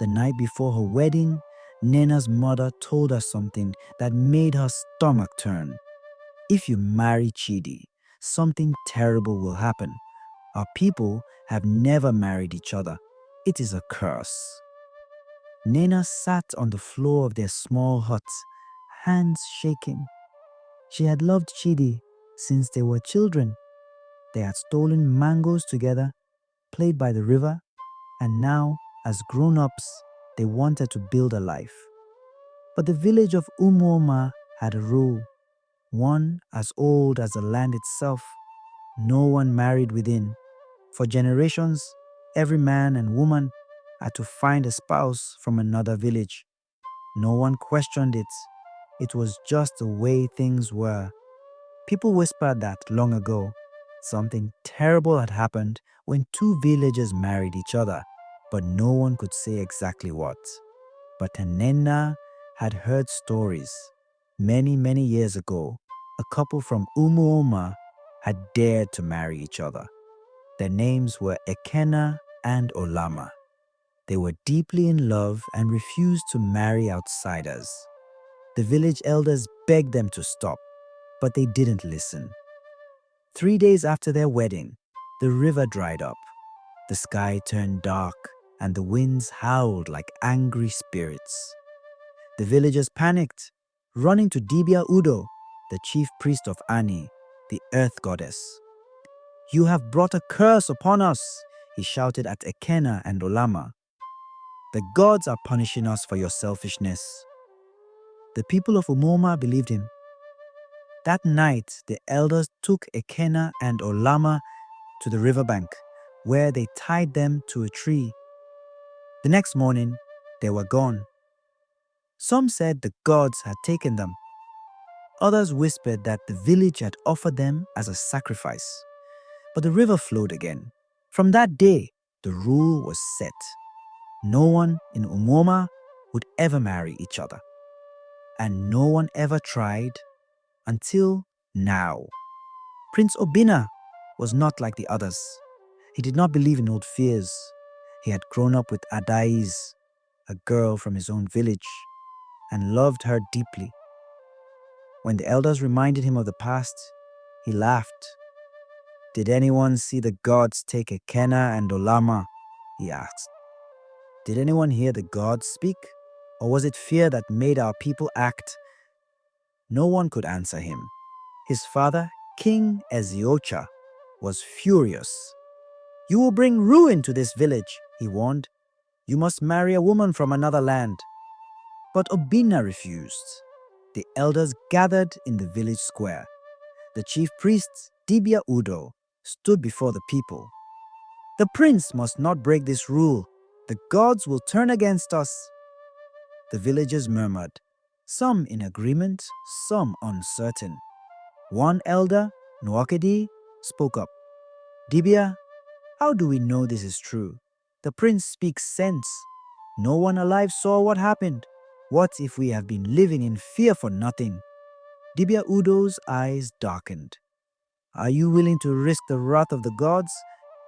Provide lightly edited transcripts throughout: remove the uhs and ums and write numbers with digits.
The night before her wedding, Nnenna's mother told her something that made her stomach turn. If you marry Chidi, something terrible will happen. Our people have never married each other. It is a curse. Nnenna sat on the floor of their small hut, hands shaking. She had loved Chidi since they were children. They had stolen mangoes together, played by the river, and now, as grown-ups, they wanted to build a life. But the village of Umuoma had a rule, one as old as the land itself. No one married within. For generations, every man and woman had to find a spouse from another village. No one questioned it. It was just the way things were. People whispered that long ago, something terrible had happened when two villagers married each other, but no one could say exactly what. But Nnenna had heard stories. Many years ago, a couple from Umuoma had dared to marry each other. Their names were Ekena and Olama. They were deeply in love and refused to marry outsiders. The village elders begged them to stop, but they didn't listen. 3 days after their wedding, the river dried up. The sky turned dark and the winds howled like angry spirits. The villagers panicked, running to Dibia Udo, the chief priest of Ani, the earth goddess. "You have brought a curse upon us," he shouted at Ekena and Olama. "The gods are punishing us for your selfishness." The people of Umuoma believed him. That night, the elders took Ekena and Olama to the riverbank, where they tied them to a tree. The next morning, they were gone. Some said the gods had taken them. Others whispered that the village had offered them as a sacrifice. But the river flowed again. From that day, the rule was set. No one in Umuoma would ever marry each other. And no one ever tried until now. Prince Obinna was not like the others. He did not believe in old fears. He had grown up with Adaeze, a girl from his own village, and loved her deeply. When the elders reminded him of the past, he laughed. "Did anyone see the gods take Ekena and Olama?" he asked. "Did anyone hear the gods speak? Or was it fear that made our people act?" No one could answer him. His father, King Eziocha, was furious. "You will bring ruin to this village," he warned. "You must marry a woman from another land." But Obinna refused. The elders gathered in the village square. The chief priest, Dibia Udo, stood before the people. "The prince must not break this rule. The gods will turn against us." The villagers murmured, some in agreement, some uncertain. One elder, Nwakedi, spoke up. "Dibia, how do we know this is true? The prince speaks sense. No one alive saw what happened. What if we have been living in fear for nothing?" Dibia Udo's eyes darkened. "Are you willing to risk the wrath of the gods?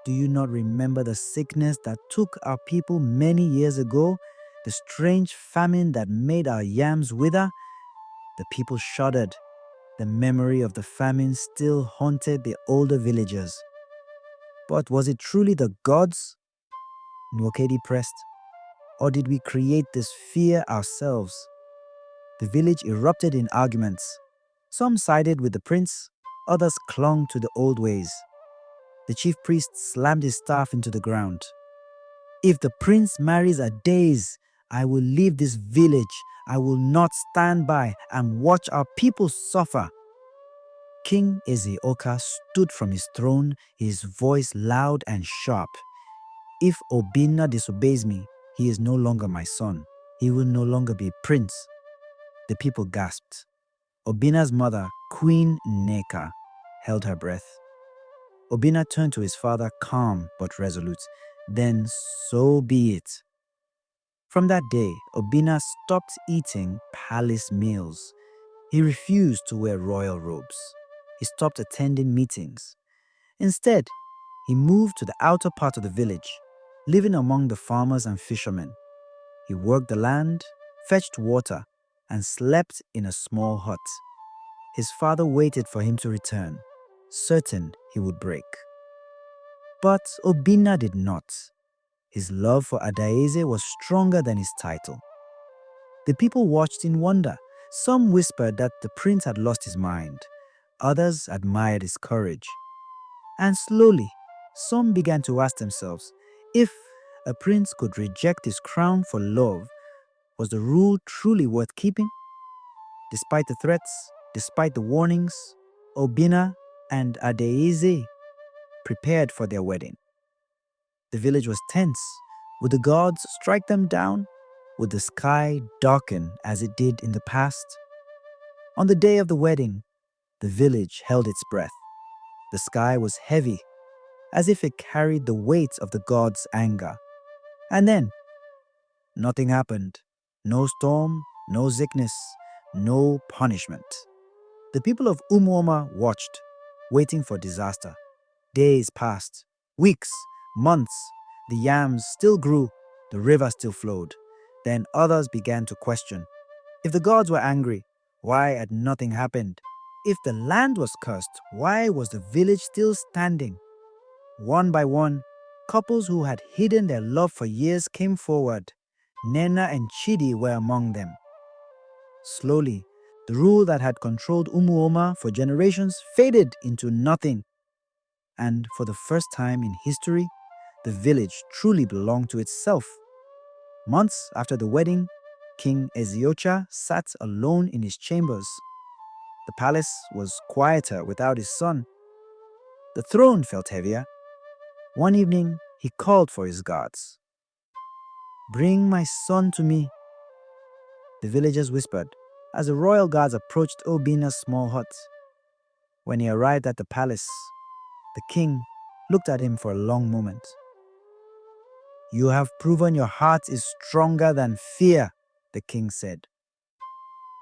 Do you not remember the sickness that took our people many years ago? The strange famine that made our yams wither?" The people shuddered. The memory of the famine still haunted the older villagers. "But was it truly the gods?" Nwokedi pressed. "Or did we create this fear ourselves?" The village erupted in arguments. Some sided with the prince, others clung to the old ways. The chief priest slammed his staff into the ground. "If the prince marries Adaeze, I will leave this village. I will not stand by and watch our people suffer." King Ezioka stood from his throne, his voice loud and sharp. "If Obinna disobeys me, he is no longer my son. He will no longer be prince." The people gasped. Obinna's mother, Queen Nneka, held her breath. Obinna turned to his father, calm but resolute. "Then so be it." From that day, Obinna stopped eating palace meals. He refused to wear royal robes. He stopped attending meetings. Instead, he moved to the outer part of the village, living among the farmers and fishermen. He worked the land, fetched water, and slept in a small hut. His father waited for him to return, certain he would break. But Obinna did not. His love for Adaeze was stronger than his title. The people watched in wonder. Some whispered that the prince had lost his mind. Others admired his courage. And slowly, some began to ask themselves if a prince could reject his crown for love, was the rule truly worth keeping? Despite the threats, despite the warnings, Obinna and Adaeze prepared for their wedding. The village was tense. Would the gods strike them down? Would the sky darken as it did in the past? On the day of the wedding, the village held its breath. The sky was heavy, as if it carried the weight of the gods' anger. And then, nothing happened. No storm, no sickness, no punishment. The people of Umuoma watched, waiting for disaster. Days passed, weeks, months. The yams still grew, the river still flowed. Then others began to question. If the gods were angry, why had nothing happened? If the land was cursed, why was the village still standing? One by one, couples who had hidden their love for years came forward. Nnenna and Chidi were among them. Slowly, the rule that had controlled Umuoma for generations faded into nothing. And for the first time in history, the village truly belonged to itself. Months after the wedding, King Eziocha sat alone in his chambers. The palace was quieter without his son. The throne felt heavier. One evening, he called for his guards. "Bring my son to me," the villagers whispered, as the royal guards approached Obinna's small hut. When he arrived at the palace, the king looked at him for a long moment. "You have proven your heart is stronger than fear," the king said.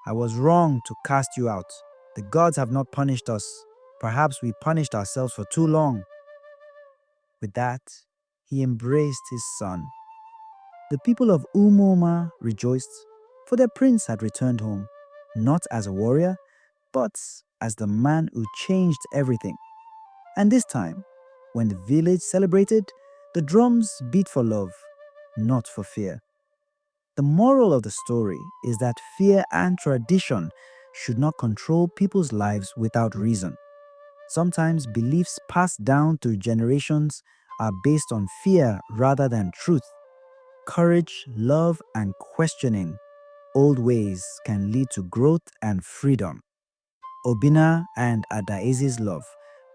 "I was wrong to cast you out. The gods have not punished us. Perhaps we punished ourselves for too long." With that, he embraced his son. The people of Umuoma rejoiced, for their prince had returned home, not as a warrior, but as the man who changed everything. And this time, when the village celebrated, the drums beat for love, not for fear. The moral of the story is that fear and tradition should not control people's lives without reason. Sometimes beliefs passed down through generations are based on fear rather than truth. Courage, love, and questioning old ways can lead to growth and freedom. Obinna and Adaeze's love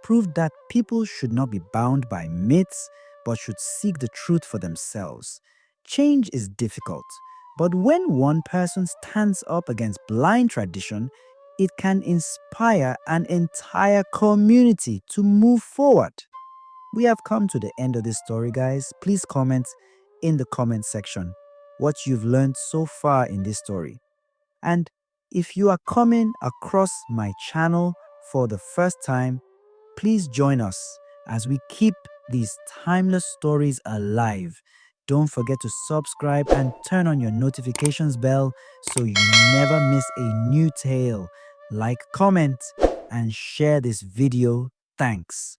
proved that people should not be bound by myths but should seek the truth for themselves. Change is difficult, but when one person stands up against blind tradition, it can inspire an entire community to move forward. We have come to the end of this story, guys. Please comment in the comment section what you've learned so far in this story. And if you are coming across my channel for the first time, please join us as we keep these timeless stories alive. Don't forget to subscribe and turn on your notifications bell so you never miss a new tale. Like, comment, and share this video. Thanks.